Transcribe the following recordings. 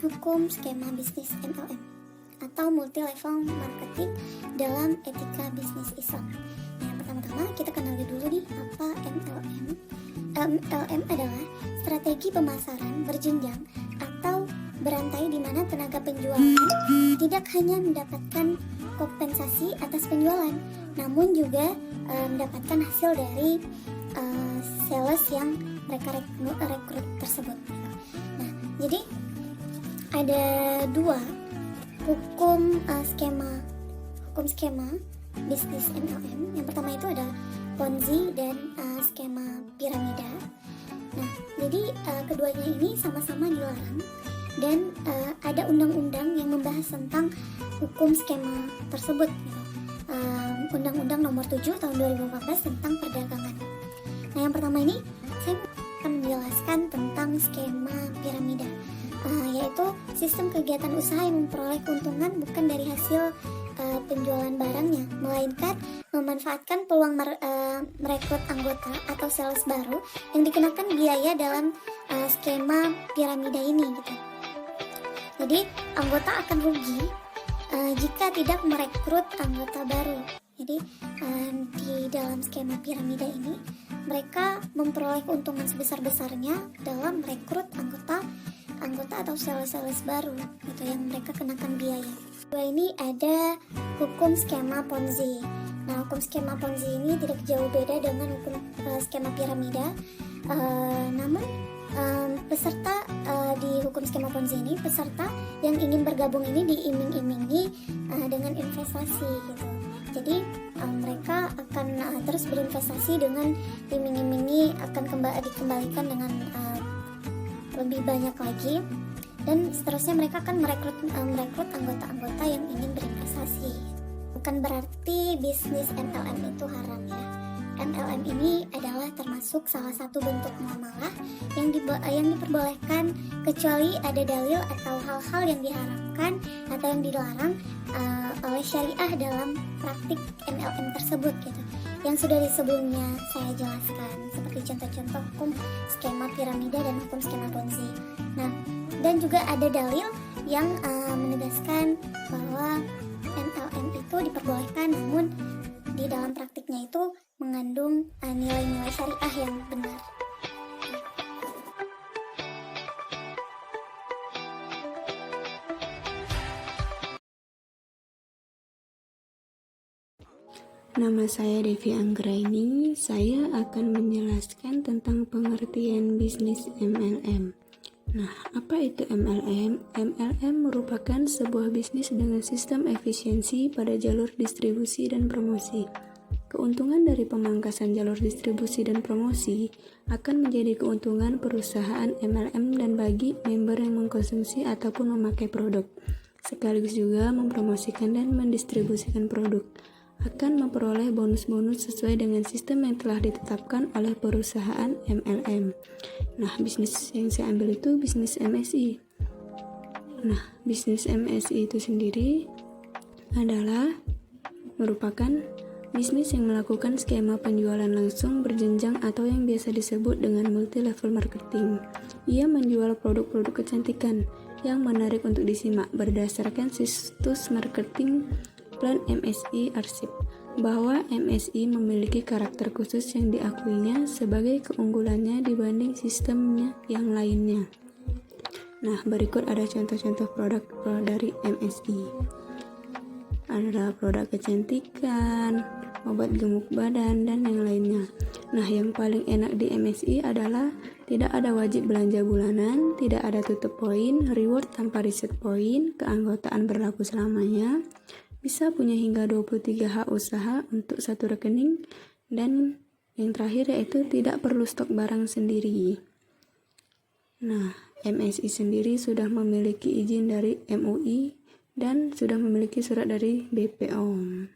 hukum skema bisnis MLM atau multi level marketing dalam etika bisnis Islam. Nah, yang pertama-tama kita kenali dulu nih apa MLM. MLM adalah strategi pemasaran berjenjang atau berantai di mana tenaga penjualan tidak hanya mendapatkan kompensasi atas penjualan, namun juga mendapatkan hasil dari sales yang mereka rekrut tersebut. Nah, jadi ada dua hukum skema bisnis MLM. Yang pertama itu ada Ponzi dan skema piramida. Nah, jadi keduanya ini sama-sama dilarang dan ada undang-undang yang membahas tentang hukum skema tersebut. Undang-Undang nomor 7 tahun 2014 tentang perdagangan. Nah, yang pertama ini saya akan menjelaskan tentang skema piramida, yaitu sistem kegiatan usaha yang memperoleh keuntungan bukan dari hasil penjualan barangnya, melainkan memanfaatkan peluang merekrut anggota atau sales baru yang dikenakan biaya dalam skema piramida ini gitu. Jadi anggota akan rugi jika tidak merekrut anggota baru. Jadi di dalam skema piramida ini mereka memperoleh keuntungan sebesar-besarnya dalam merekrut anggota atau sales baru gitu yang mereka kenakan biaya. Kedua ini ada hukum skema Ponzi. Nah, hukum skema Ponzi ini tidak jauh beda dengan hukum skema piramida. Namun peserta di hukum skema Ponzi ini, peserta yang ingin bergabung ini diiming-imingi dengan investasi gitu. Jadi mereka akan terus berinvestasi dengan iming-imingi akan dikembalikan dengan lebih banyak lagi, dan seterusnya mereka akan merekrut anggota-anggota yang ingin berinvestasi. Bukan berarti bisnis MLM itu haram ya. MLM ini adalah termasuk salah satu bentuk muamalah yang diperbolehkan kecuali ada dalil atau hal-hal yang diharamkan atau yang dilarang oleh syariah dalam praktik MLM tersebut gitu. Yang sudah sebelumnya saya jelaskan seperti contoh-contoh hukum skema piramida dan hukum skema Ponzi. Nah, dan juga ada dalil yang menegaskan bahwa MLM itu diperbolehkan, namun di dalam praktiknya itu mengandung nilai-nilai syariah yang benar. Nama saya Devi Anggraini. Saya akan menjelaskan tentang pengertian bisnis MLM. Nah, apa itu MLM? MLM merupakan sebuah bisnis dengan sistem efisiensi pada jalur distribusi dan promosi. Keuntungan dari pemangkasan jalur distribusi dan promosi akan menjadi keuntungan perusahaan MLM dan bagi member yang mengkonsumsi ataupun memakai produk, sekaligus juga mempromosikan dan mendistribusikan produk, akan memperoleh bonus-bonus sesuai dengan sistem yang telah ditetapkan oleh perusahaan MLM. Nah, bisnis yang saya ambil itu bisnis MSI. Nah, bisnis MSI itu sendiri adalah merupakan bisnis yang melakukan skema penjualan langsung berjenjang atau yang biasa disebut dengan multi level marketing. Ia menjual produk-produk kecantikan yang menarik untuk disimak berdasarkan situs marketing plan MSI arsip, bahwa MSI memiliki karakter khusus yang diakuinya sebagai keunggulannya dibanding sistemnya yang lainnya. Nah, berikut ada contoh-contoh produk dari MSI. Ada produk kecantikan, obat gemuk badan, dan yang lainnya. Nah, yang paling enak di MSI adalah tidak ada wajib belanja bulanan, tidak ada tutup poin, reward tanpa reset poin, keanggotaan berlaku selamanya, bisa punya hingga 23 hak usaha untuk satu rekening, dan yang terakhir yaitu tidak perlu stok barang sendiri. Nah, MSI sendiri sudah memiliki izin dari MUI dan sudah memiliki surat dari BPOM.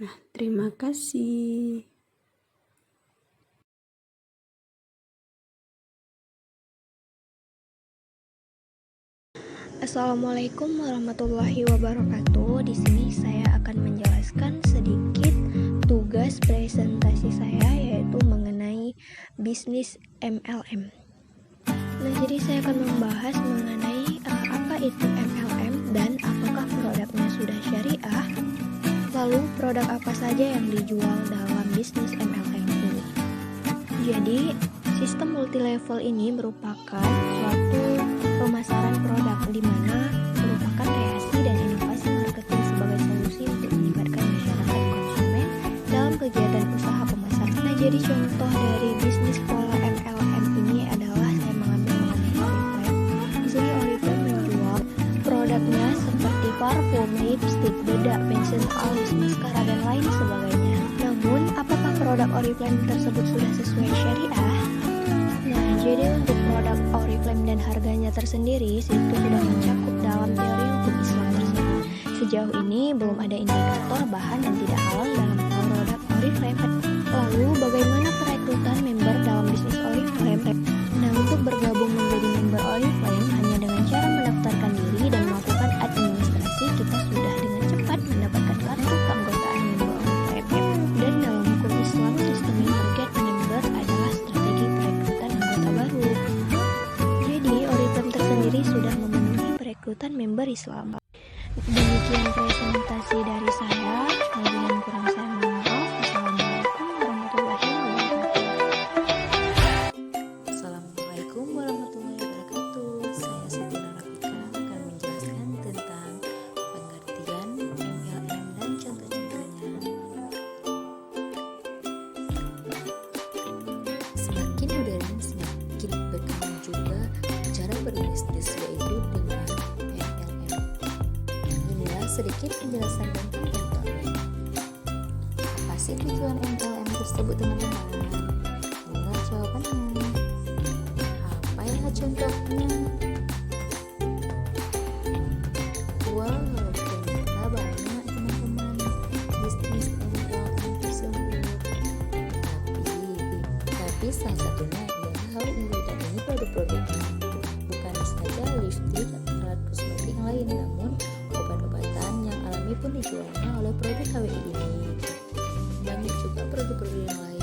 Nah, terima kasih. Assalamualaikum warahmatullahi wabarakatuh. Di sini saya akan menjelaskan sedikit tugas presentasi saya, yaitu mengenai bisnis MLM. Nah, jadi saya akan membahas mengenai apa itu MLM dan apakah produknya sudah syariah. Lalu produk apa saja yang dijual dalam bisnis MLM ini. Jadi, sistem multi-level ini merupakan suatu pemasaran produk di mana merupakan kreasi dan inovasi marketing sebagai solusi untuk melibatkan masyarakat konsumen dalam kegiatan usaha pemasaran. Nah, jadi contoh dari bisnis pola MLM ini adalah saya mengambil mengenai Oriflame. Di sini Oriflame menjual produknya seperti parfum, lipstick, bedak, pensil alis, maskara, dan lain sebagainya. Namun, apakah produk Oriflame tersebut sudah sesuai syariah? Nah, jadi untuk produk Oriflame dan harganya tersendiri itu sudah mencakup dalam teori hukum Islam tersebut. Sejauh ini belum ada indikator bahan yang tidak halal dalam produk Oriflame. Lalu, bagaimana perekrutan member dalam bisnis Oriflame? Nah, untuk bergabung menjadi member Oriflame hanya dengan cara mendaftarkan diri dan melakukan administrasi, kita sudah dengan cepat mendapatkan kartu keanggotaan member Oriflame. Dan dalam hukum Islam, sistem target member adalah strategi perekrutan anggota baru. Jadi, Oriflame tersendiri sudah memenuhi perekrutan member Islam. Demikian presentasi dari saya. Lebih dan kurang saya mohon maaf. Assalamualaikum warahmatullahi wabarakatuh. Assalamualaikum warahmatullahi wabarakatuh. Saya Siti Narafika akan menjelaskan tentang pengertian MLM dan contoh-contohnya. Semakin modern, semakin berkembang juga cara berbisnis, yaitu dengan MLM. Inilah sedikit penjelasan tentang MLM. Apa sih tujuan MLM tersebut, teman-teman? Inilah jawabannya. Apa ya contohnya? Wow, ternyata banyak teman-teman bisnis MLM tersebut. Tapi salah satunya ialah hal ini, dan ini produk-produknya bukan saja lipstick atau alat kosmetik yang lain, namun obat-obatan yang alami pun dijualnya oleh produk KWI ini. Banyak juga produk-produk yang lain